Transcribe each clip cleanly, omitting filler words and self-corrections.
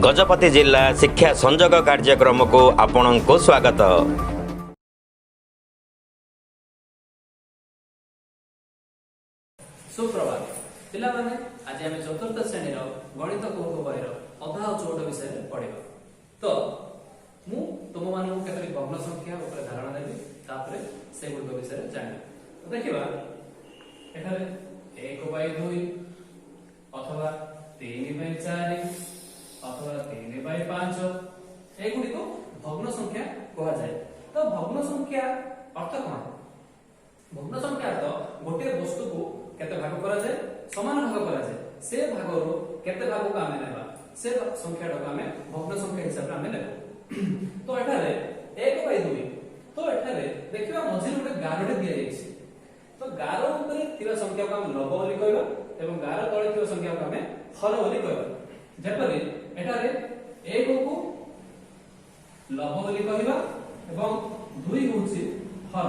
गजपति जिला शिक्षा संजोग कार्यक्रम को आपण को स्वागत। सुप्रभात पिला माने आज आम चतुर्थ श्रेणी गणित कौट बही अधा और चौट विषय पढ़ा। तो मु तुम मान केतरी भग्न संख्या ऊपर धारणा देवी तापरे से गुड विषय जानि। तो देखिबा एठारे 1/2 अथवा 3/4 अथवा 3/5 एगुडी को भग्न संख्या कहा जाए। तो भग्न संख्या अर्थ कोन? भग्न संख्या तो गोटे वस्तु को केते भाग करा जाए, समान भाग करा जाए, से भाग रो केते भाग को आमे नेबा से संख्या को आमे भग्न संख्या हिसाब रे आमे नेबा। तो एठारे 1/2 तो एठारे देखिबा मझिर गोटे गारोटे दिया जायछि। तो गारो ऊपर थिबा संख्या को हम लव बोली कहबा एवं गारो तळे थिबा संख्या को हमें हर बोली कहबा। जेपरि एठारे 1 को लव बोली कहबा एवं 2 होछि हर।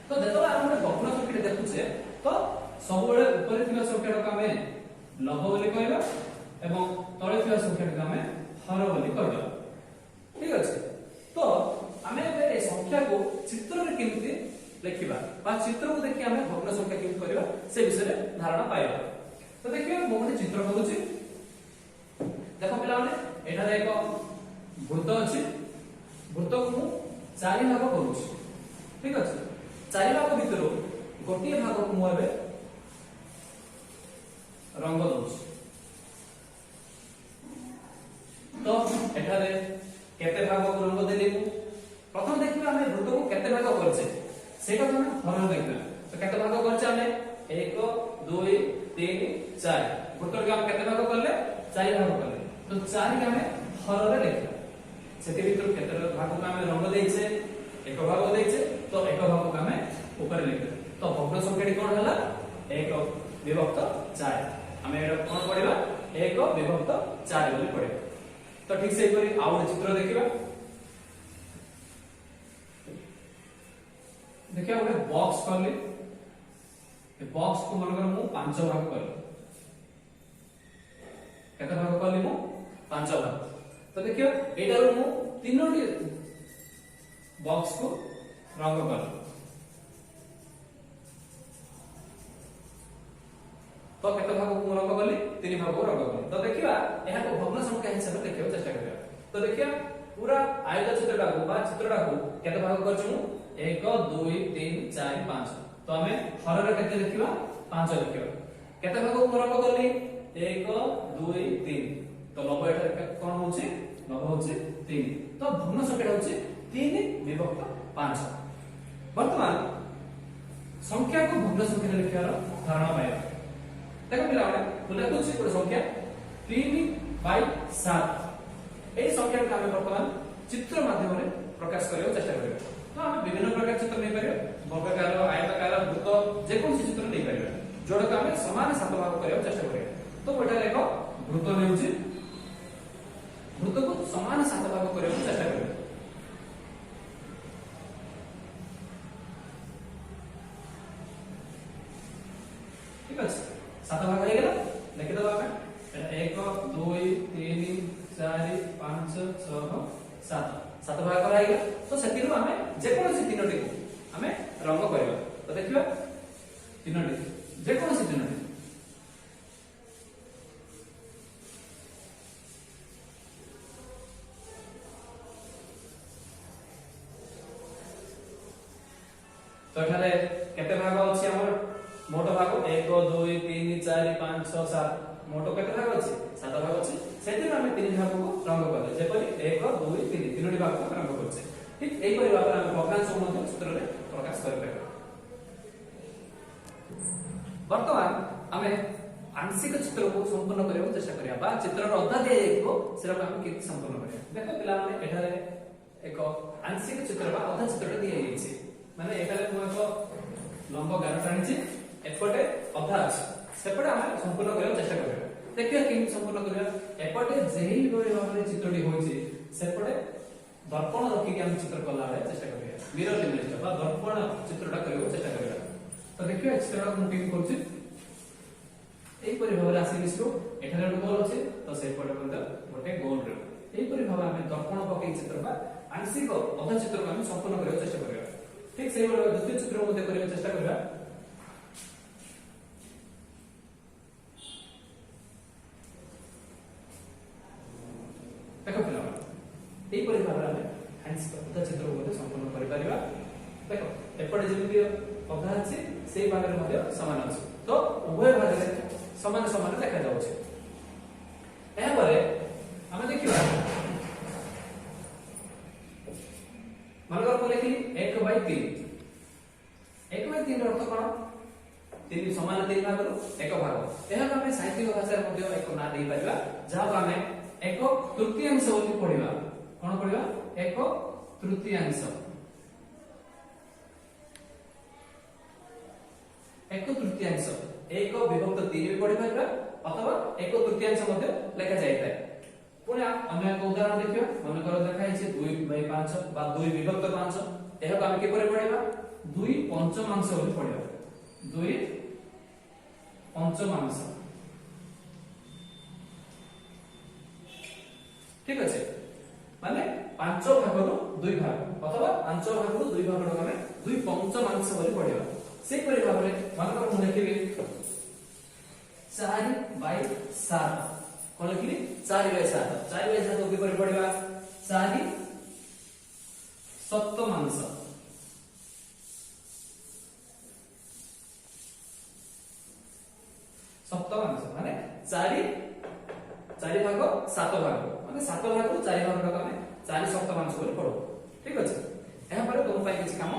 तो जेतबा हम भग्न संख्या देखुछे तो सब बेले ऊपर थिबा संख्या को हमें लव बोली कहबा एवं तळे थिबा संख्या को हमें हर बोली कहबा। ठीक अछि। तो हमें ए संख्या को चित्र रे केमिति लिखिबा बा चित्र को देखि हमें भग्न संख्या केमिति करबा से विषय रे धारणा पाइबा। तो देखिए मो गोटे चित्र करूची। देखो पिला माने एठा एक वृत्त अछि। वृत्त को मु चारि भाग करूची। ठीक अछि। चारि भाग भितरो गोटे भाग को मु एबे रंग दउची। तो एठा रे केते भाग को रंग देली मु प्रथम देखिबा हमें वृत्त को केते भाग करछे सेटा को हम हरण देखबा। तो केते भाग करछे हमें 1 2 3 4 वृत्त के हम केते भाग करले 4 भाग करले। तो 4 के हमें हर रे लिखबा। सेते भीतर केते भाग को हमें रंग देइछे एक भाग देइछे तो एक भाग को हमें ऊपर लिखबा। तो भग्न संख्याटी कोन हला 1 विभक्त 4 हमें एटा कोन पढिबा 1 विभक्त 4 बोली पढिबा। तो ठीक से परि आउट चित्र देखिबा। देखिए गोटे बॉक्स करले ए बॉक्स को मन कर मु 5 भाग करले केते भाग करले मु 5 भाग। तो देखियो एटा रो मु तीनोटी बॉक्स को रंग करले। तो केते भाग को रंग करले 3 भाग को रंग करले। तो देखिबा एहा को भग्न संख्या हिसाब से देखियो चेष्टा करिया। तो देखिया पूरा आयत चित्रटा को बा चित्रटा को केते भाग करछु मु 1 2 3 4 5। तो हमें हर रे केते लिखिबा 5 लिखिबा। केते भाग को रंग करली 1 2 3। तो लव एटा कोन होछि लव होछि 3। तो भग्न संख्या होछि 3 विभक्त 5। वर्तमान संख्या को भग्न संख्या लिखिबार धारणा पाइबा। देखो पिला माने बोले कुछ कोन संख्या 3/7 ए संख्या को हमें वर्तमान चित्र माध्यम रे प्रकाश करियो चेष्टा करियो। तो हम विभिन्न प्रकार चित्र नै परियो वर्गाकार आयताकार वृत्त जे कोन चित्र नै परियो जोड़ के हमें समान सात भाग करियो चेष्टा करियो। तो एटा एक वृत्त नेउची वृत्त को समान सात भाग करियो चेष्टा करियो। ठीक अछि सात भाग हो गेला लिखि दबा हमें 1 2 3 4 5 6 7 सात भाग करा गया। तो सेतिरु हमें जे कोन से तीनोटी को हमें रंग करबा। तो देखिबा तीनोटी जे कोन से तीनोटी तो एठारे केते भाग अछि हमर मोटो भाग 1 2 3 4 5 6 7 मोटो केते भाग अछि 7 भाग अछि। सेतिरु हमें तीन भाग को रंग करले जेपरि 1 2 3 तीनोटी भाग को रंग करछे। ठीक एई परि भाग हम भग्नांश संबंध चित्र रे प्रकाश कर पाबा। वर्तमान हमें आंशिक चित्र को संपूर्ण करियो चेष्टा करिया बा चित्र रो अधा दे जाइबो सेरा हम केति संपूर्ण करिया। देखो पिला माने एठारे एक आंशिक चित्र बा अधा चित्र दिया जाइछे। माने एठारे मु एक लंब गार टाणिछि एपटे अधा अछि सेपटे हम संपूर्ण करियो चेष्टा करिया। देखिए केमि संपूर्ण करिया एपटे जेही बरे भाबरे चित्रटी होइछि सेपटे दर्पण रखि के हम चित्र कला रे चेष्टा करिया। मिरर इमेज बा दर्पण चित्रटा करियो चेष्टा करिया। तो देखिए चित्रटा मु केमि करछि एई परि भाबरे आसी मिसरो एठारे बल अछि तो से पटे मध्ये गोटे गोल रे एपरि भाव आमे दर्पण पकई चित्र बा आंशिक अधा चित्र को आमे संपूर्ण करबा चेष्टा करबा ठीक से द्वितीय चित्र मध्ये करबा चेष्टा करबा देखो पिला एपरि भाव आमे आंशिक अधा चित्र को मध्ये संपूर्ण करि परिबा देखो एपटे जेमिति अधा अछि सेही भागरे मध्ये समान अछि तो उभय भागरे समान समान देखा जाउछि एहा परे हमें देखिबा मनकर को लिखि 1/3 1/3 ର अर्थ कोन 3 समान 3 भाग रो एक भाग एहा हमें साहित्य भाषा रे मध्ये एक ना देई परिबा जहा को हमें एक तृतीयांश बोली पढिबा कोन पढिबा एक तृतीयांश एक तृतीयांश एक विभक्त 3 भी पढि परिबा अथवा एक तृतीयांश मध्ये लेखा जाय थाए पुणे अन्य एक उदाहरण देखियो मन करो देखा है 2/5 बा 2 विभक्त 5 एहा को हम के परे पढिबा 2 पंचमांश बोली पढिबा 2 पंचमांश ठीक আছে माने 5 भाग रो 2 भाग अथवा 5 भाग रो 2 भाग रो हमें 2 पंचमांश बोली पढिबा से परि भाबरे मन करो हम देखिबे 4/7 कोन लिखली 4/7 4/7 को किपर पढिबा 4 सप्तमांश सप्तमांश माने 4 भाग 7 भाग माने 7 भाग रो 4 भाग रो हमें 4 सप्तमांश बोली पढो ठीक अछि एहा पर तुम पाई किछ काम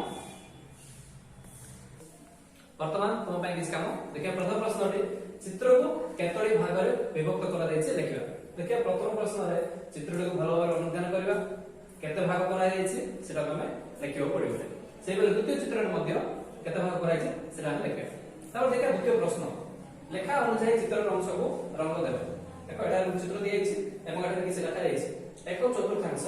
वर्तमान तुम पाई किछ काम देखिए प्रथम प्रश्न रे चित्र को केतोडी भाग रे विभक्त करा जायछि देखिबा देखिए प्रथम प्रश्न रे चित्र को भलो भाबे अनुध्यान करबा केते भाग करा जायछि सेटा हमें लिखियो पड़िबो से बेले द्वितीय चित्र रे मध्ये केते भाग करा जायछि सेटा हम लिखिबा तापर देखिए द्वितीय प्रश्न लेखा अनुसार चित्र रे अंश को रंग देबा देखो एटा चित्र दिया जायछि एवं एटा किछ लिखा जायछि एक चतुर्थांश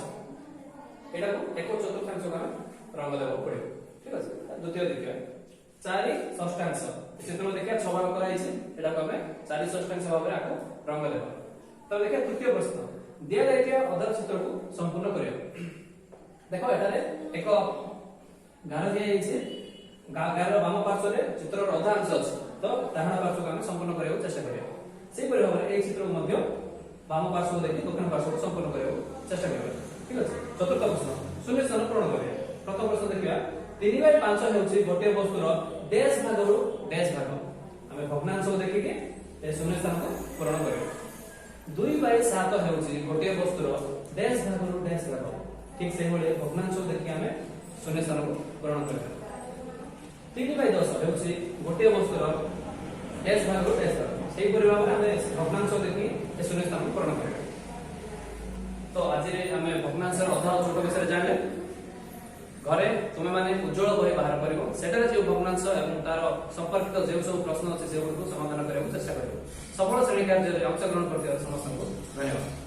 एटा को एक चतुर्थांश को हम रंग देबा पड़िबो ठीक अछि द्वितीय देखिबा 4 षष्ठांश चित्र देखिए 6 भाग करा जायछि एटा को हमें 4 षष्ठांश भाव रे आको रंग देबा तो देखिए तृतीय प्रश्न दिया जायतिया अधा चित्र को संपूर्ण करियो देखो एटा रे एक गार दिया जायछि गार रो वाम पार्श्व रे चित्र रो अधा अंश अछि तो डाहाण पार्श्व को हम संपूर्ण करियो चेष्टा करियो सेही परि भाव रे ए चित्र को मध्य वाम पार्श्व देखि दक्षिण पार्श्व को संपूर्ण करियो चेष्टा करियो ठीक अछि चतुर्थ प्रश्न शून्य स्थान पूर्ण करियो प्रथम प्रश्न देखिया 3/5 हेउछि गोटे वस्तुर डैश भाग रो डैश भाग हमें भग्नांश को देखि के ए शून्य स्थान को पूर्ण करियो 2/7 हेउछि गोटे वस्तुर डैश भाग रो डैश भाग ठीक से होले भग्नांश को देखि हमें शून्य स्थान को पूर्ण करियो 3/10 हेउछि गोटे वस्तुर डैश भाग रो डैश भाग सेही परि भाबरे हमें भग्नांश को देखि ए शून्य स्थान को पूर्ण करियो तो आज रे हमें भग्नांश रो अधा छोट विषय जानले घरे तुमे माने उज्जवल बही बाहर करिवो सेटारे जे भग्नांश एवं तार संपर्कित जे सब प्रश्न अछि से समाधान କରିବାକୁ चेष्टा करिवो सफल श्रेणी कार्य रे अंशग्रहण करथिबा समस्त को धन्यवाद।